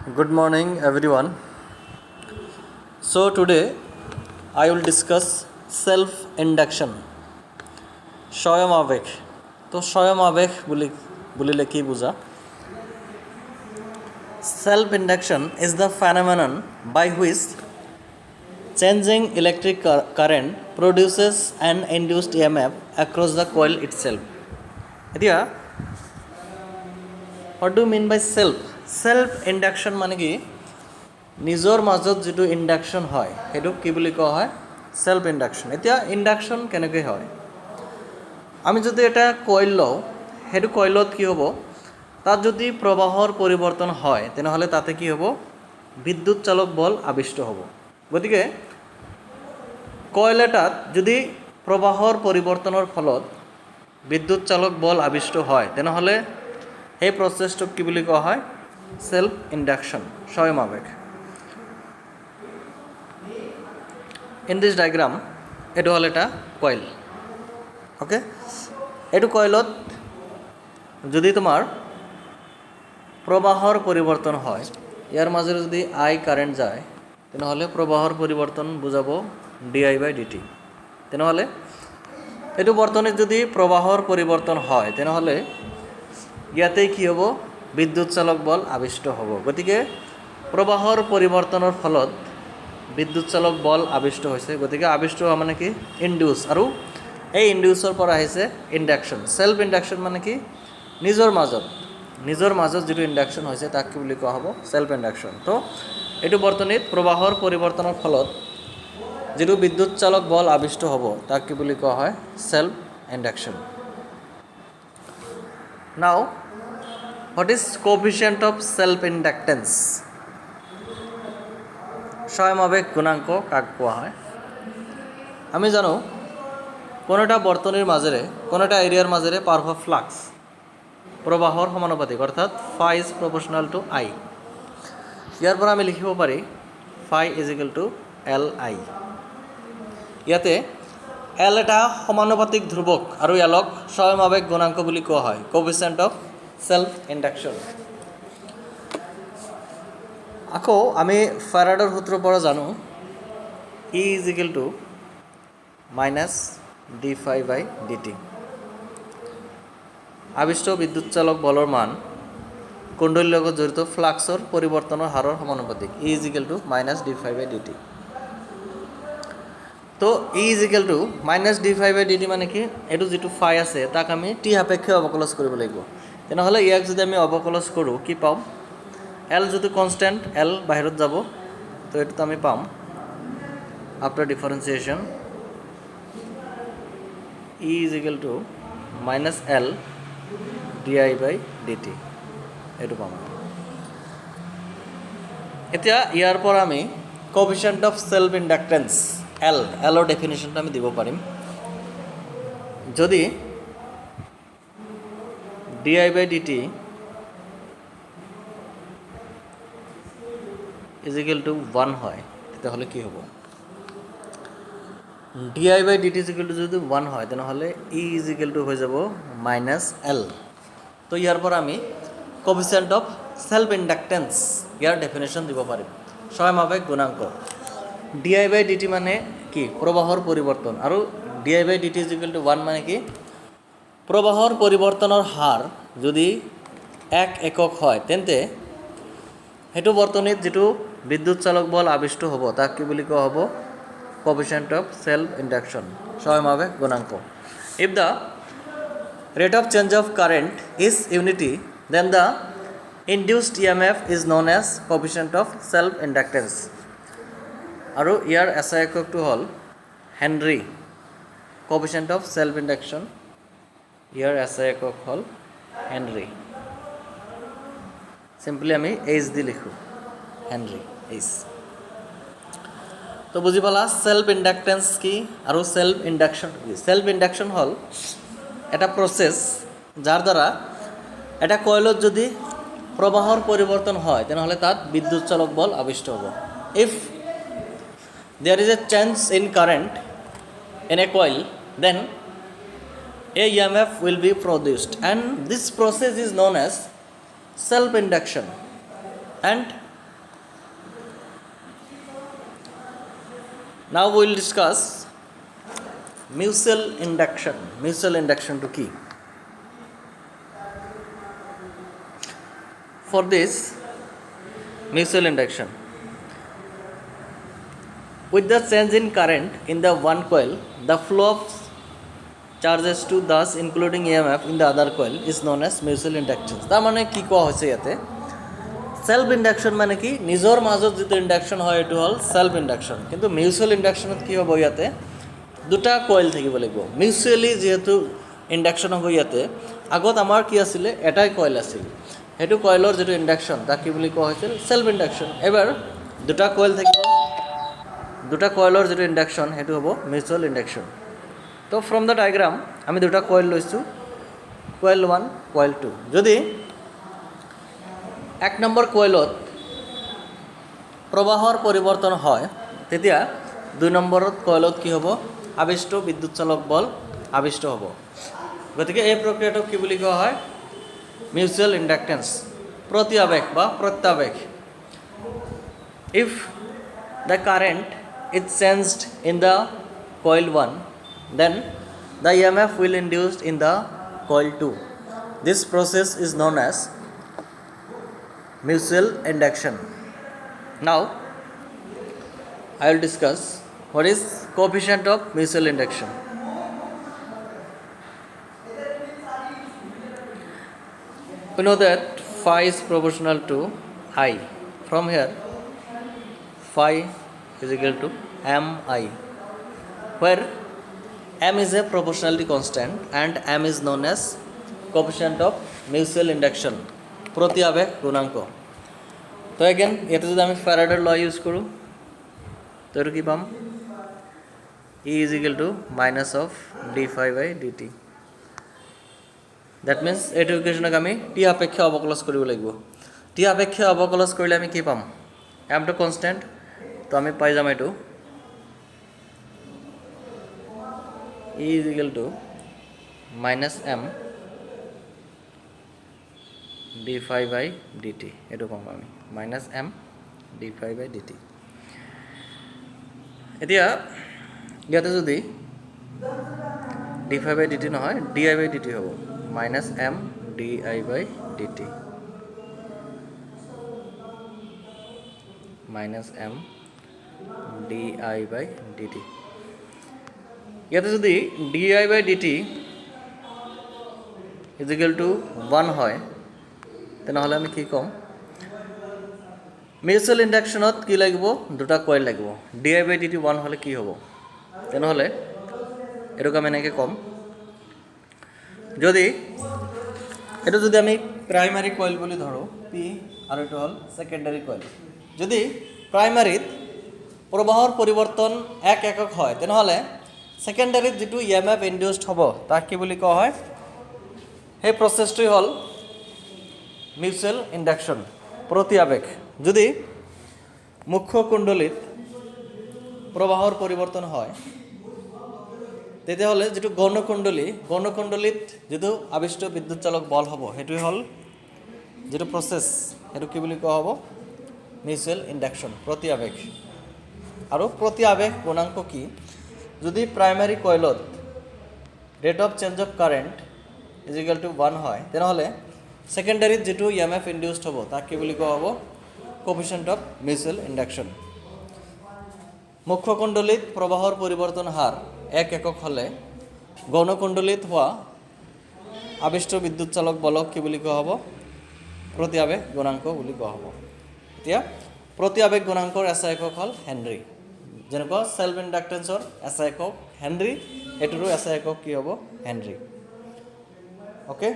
Good morning, everyone. So, today I will discuss self induction. স্বয়ং আবেগ তো স্বয়ং আবেগ বলিলে কি বুঝা Self induction is the phenomenon by which changing electric current produces an induced EMF across the coil itself. এতিয়া what do you mean by self induction মানে কি নিজৰ মাজত যেটো ইন্ডাকশন হয় হেতু কি বুলি কোৱা হয় সেলফ ইন্ডাকশন এতিয়া ইন্ডাকশন কেনেকৈ হয় আমি যদি এটা কইল লও হেতু কইলত কি হ'ব তাত যদি প্ৰবাহৰ পৰিৱৰ্তন হয় তেনেহলে তাতে কি হ'ব বিদ্যুৎ চালক বল আবিষ্ট হ'ব গতিকে কইল এটাত যদি প্ৰবাহৰ পৰিৱৰ্তনৰ ফলত বিদ্যুৎ চালক বল আবিষ্ট হয় তেনেহলে এই প্ৰচেছটোক কি বুলি কোৱা হয় সেলফ ইন্ডাকশন স্বয়ং আবেগ In this diagram, এটো হল এটা কয়েল ওকে এটো কয়েলত যদি তোমার প্ৰবাহৰ পৰিৱৰ্তন হয় ইয়াৰ মাজেৰে যদি I কাৰেন্ট যায় তেনেহলে প্ৰবাহৰ পৰিৱৰ্তন বুজাব di/dt তেনেহলে এটো বৰ্তনীত যদি প্ৰবাহৰ পৰিৱৰ্তন হয় তেনেহলে ইয়াতে কি হ'ব বিদ্যুৎ চালক বল আবিষ্ট হ'ব গতিকে প্ৰবাহৰ পৰিৱৰ্তনৰ ফলত বিদ্যুৎ চালক বল আবিষ্ট হৈছে গতিকে আবিষ্ট হোৱা মানে কি ইনডিউস আৰু এই ইনডিউসৰ পৰা আহিছে ইন্ডাকশন সেলফ ইন্ডাকশন মানে কি নিজৰ মাজত যেটো ইন্ডাকশন হৈছে তাক কি বুলি কোৱা হ'ব সেলফ ইন্ডাকশন তো এটো বৰ্তনীত প্ৰবাহৰ পৰিৱৰ্তনৰ ফলত যেটো বিদ্যুৎ চালক বল আবিষ্ট হ'ব তাক কি বুলি কোৱা হয় সেলফ ইন্ডাকশন নাও what is coefficient of self inductance স্বয়ং আবেগ গুণাঙ্ক কাক কোৱা হয় আমি জানো কোনটা বৰ্তনীৰ মাজেৰে কোনটা এৰিয়াৰ মাজেৰে পাৰফ ফ্লাক্স প্ৰবাহৰ সমানুপাতিক অৰ্থাৎ phi is proportional to I ইয়াৰ পৰা আমি লিখিব পাৰি phi is equal to Li ইয়াতে L এটা সমানুপাতিক ধ্ৰুৱক আৰু ইয়াক স্বয়ং আবেগ গুণাঙ্ক বুলি কোৱা হয় coefficient of self induction আকৌ আমি ফ্যাৰাডেৰ সূত্ৰৰ পৰা জানো E is equal to minus d phi by dt আবিষ্ট বিদ্যুৎ চালক বলৰ মান কুণ্ডলীৰ লগত জড়িত ফ্লাক্সৰ পৰিৱৰ্তনৰ হাৰৰ সমানুপাতিক E is equal to minus d phi by dt তো E is equal to minus d phi by dt মানে কি এটো যেটো phi আছে তাক আমি t সাপেক্ষে অবকলজ কৰিব লাগিব তেনেহলে ইয়াক যদি আমি অবকলজ কৰো কি পাম L যদি কনস্ট্যান্ট L বাহিৰত যাব তো এটো আমি পাম after differentiation E is equal to minus L di by dt এটো পাম এতিয়া ইয়াৰ পৰা আমি coefficient of self inductance L এৰ ডেফিনিশনটা আমি দিব পাৰিম যদি di by dt is equal to 1 হয় তাহলে কি হবে di by dt is equal to যদি 1 হয় তাহলে E is equal to হয়ে যাব -L তো ইয়ার পর আমি coefficient of self inductance year definition দিব পারিম স্বয়ং আবেগ গুণাঙ্ক di by dt মানে কি প্ৰবাহৰ পৰিৱৰ্তন আৰু di by dt is equal to 1 মানে কি প্ৰবাহৰ পৰিৱৰ্তনৰ হাৰ যদি 1 একক হয় তেন্তে হেতু বৰ্তনীত যেটো বিদ্যুৎ চালক বল আবিষ্ট হ'ব তাক কি বুলি কোৱা হ'ব coefficient of self induction স্বয়ং আবেগ গুণাঙ্ক if the rate of change of current is unity then the induced EMF is known as coefficient of self inductance আৰু ইয়াৰ SI এককটো হল henry coefficient of self induction ইয়াৰ SI একক হল হেনৰি সিম্পলি আমি h দি লিখো হেনৰি h তো বুজি পালা সেলফ ইন্ডাক্টেন্স কি আৰু সেলফ ইন্ডাকশন কি সেলফ ইন্ডাকশন হল এটা প্ৰসেস যাৰ দ্বাৰা এটা কয়েলত যদি প্ৰবাহৰ পৰিৱৰ্তন হয় তেনেহলে তাত বিদ্যুৎ চালক বল আবিষ্ট হ'ব if there is a change in current in a coil then a EMF will be produced and this process is known as self induction and Now we will discuss mutual induction. Mutual induction to key. For this mutual induction, with the change in current in the one coil, the flow of charges to thus including EMF in the other coil is known as mutual induction. তার মানে কি কোয়া হয়েছে ইয়াতে self induction মানে কি নিজর মাজত যেটো ইন্ডাকশন হয় এটো হল সেলফ ইন্ডাকশন কিন্তু মিউচুয়াল ইন্ডাকশনত কি হ'ব ইয়াতে দুটা কয়েল থাকিব লাগিব মিউচুয়ালি যেহেতু ইন্ডাকশন হ'ব ইয়াতে আগত আমাৰ কি আছিল এটাই কয়েল আছিল হেতু কয়েলৰ যেটো ইন্ডাকশন তা কি বুলি কোৱা হৈছিল সেলফ ইন্ডাকশন এবাৰ দুটা কয়েল থাকিব দুটা কয়েলৰ যেটো ইন্ডাকশন হেতু হ'ব মিউচুয়াল ইন্ডাকশন তো ফ্রম দ্য ডায়াগ্রাম আমি দুটা কয়েল লৈছো কয়েল 1 কয়েল 2 যদি এক নম্বৰ কয়েলত প্ৰবাহৰ পৰিৱৰ্তন হয় তেতিয়া দুই নম্বৰত কয়েলত কি হ'ব আবিষ্ট বিদ্যুৎ চালক বল আবিষ্ট হ'ব গতিকে এই প্ৰক্ৰিয়াটোক কি বুলি কোৱা হয় মিউচুয়াল ইন্ডাকটেন্স প্ৰতিআবেশ বা প্ৰত্যাবেশ if the current is changed in the coil 1 then the EMF will induced in the coil 2 this process is known as mutual induction. Now I will discuss what is coefficient of mutual induction. We know that phi is proportional to I. From here phi is equal to mi, where m is a proportionality constant and m is known as coefficient of mutual induction, প্রতিআবেশ গুণাঙ্ক। তো again এটা যদি আমি ফ্যারাডের ল use করো তো এটা কি পাম E is equal to minus of d phi by dt. That means এইটো ইকুয়েশনক আমি টি আপেক্ষে অবকলজ কৰিব লাগিব টি আপেক্ষে অবকলজ কৰিলে আমি কি পাম m টো কনস্ট্যান্ট তো আমি পাই যাম এইটো E is equal to minus m d phi by dt এটো পাম আমি minus m d phi by dt এতিয়া ইয়াতে যদি d phi by dt নহয় di by dt হ'ব minus m di by dt minus m di by dt ইয়াতে যদি di by dt is equal to 1 হয় তেনেহলে আমি কি কম মিউচুয়াল ইন্ডাকশনত কি লাগিব দুটা কয়েল লাগিব di by dt 1 হলে কি হ'ব তেনেহলে এরকম এনেকে কম যদি এটা যদি আমি প্রাইমারি কয়েল বলি ধরো পি আর এটা হল সেকেন্ডারি কয়েল যদি প্রাইমারিত প্ৰবাহৰ পৰিৱৰ্তন 1 একক হয় তেনেহলে সেকেন্ডাৰিত যেটো ইএমএফ ইনডিউসড হ'ব তাক কি বুলি কোৱা হয় এই প্ৰসেসটো হল মিউচুয়াল ইন্ডাকশন প্ৰতিআবেশ যদি মুখ্য কুণ্ডলীত প্ৰবাহৰ পৰিৱৰ্তন হয় তেতিয়াহ'লে যেটো গণকুণ্ডলীত যেটো আবিষ্ট বিদ্যুৎ চালক বল হ'ব হেতু হল যেটো প্ৰসেস হেতু কি বুলি কোৱা হ'ব মিউচুয়াল ইন্ডাকশন প্ৰতিআবেশ আৰু প্ৰতিআবেশ গুণাঙ্ক কি যদি প্রাইমারি কয়েলত rate of change of current is equal to 1 হয় তেনেহলে সেকেন্ডারিত যেটো ইএমএফ ইনডিউসড হ'ব তাক কি বুলি কোৱা হ'ব কোএফিশিয়েন্ট অফ মিউচুয়াল ইন্ডাকশন মুখ্য কুণ্ডলীত প্ৰবাহৰ পৰিৱৰ্তন হাৰ 1 একক হলে গণকুণ্ডলীত হোৱা আবিষ্ট বিদ্যুৎ চালক বলক কি বুলি কোৱা হ'ব প্ৰতিআবেশ গুণাঙ্ক বুলি কোৱা হ'ব এতিয়া প্ৰতিআবেশ গুণাঙ্কৰ এসআই একক হল হেনৰি যেনেকুৱা সেলফ ইন্ডাকটেন্সৰ এসআই একক হেনৰি এটোৰো এসআই একক কি হ'ব হেনৰি ওকে